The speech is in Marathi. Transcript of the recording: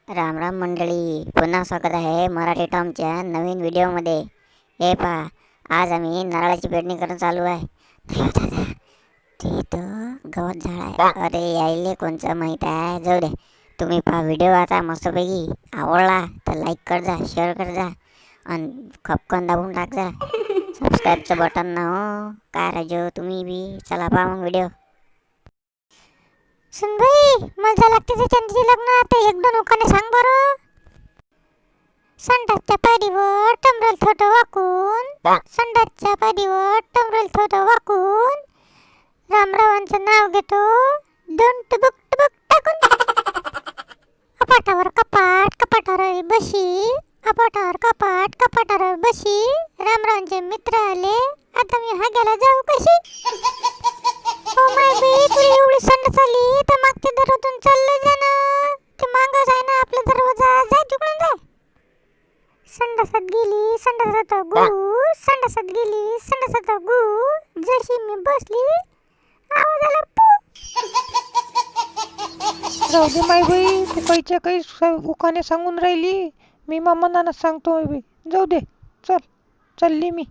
राम राम मंडळी, पुन्हा स्वागत आहे मराठी टॉमच्या नवीन व्हिडिओमध्ये. हे पहा, आज आम्ही नारळाची पेरणी करून चालू आहे. ते तर गवत झाड आहे. अरे यायले कोणचं माहीत आहे, जाऊ दे. तुम्ही पहा व्हिडिओ आता मस्तपैकी. आवडला तर लाईक कर जा, शेअर कर जा आणि खपकन दाबून टाक जा. सबस्क्राईबचं बटन ना हो काय राजो, तुम्ही बी चला पहा मग व्हिडिओ. सुनबाई, मला लागते ते चंदीचे लग्न आता 1-2 उखाणे सांग बरं. संडासच्या पायरीवर टमरेल थोडं वाकून, संडासच्या पायरीवर टमरेल थोडं वाकून, रामरावांचं नाव घेतो, दोन टुबुक टुबुक टाकून. कपाटावर कपाट, कपाटावर बशी, कपाटावर कपाट, कपाटावर बशी, रामरावांचे मित्र आले, आता मी हागायला जाऊ कशी. हो माय बाई, तुला एवढी संडास आली तर मागच्या दरवाजातून चाललं जा ना. ते मागच आहे ना आपला दरवाजा, जा तिकडून जा. संडासात गेली संडासात गु, संडासात गेली संडासात गु, जशी मी बसली आवाज आला पू. जाऊ दे माय बाई, तू काहीच्या काही उखाणे सांगून राहिली. मी मामांना सांगतो माय बाई, जाऊ दे. चल, चालली मी.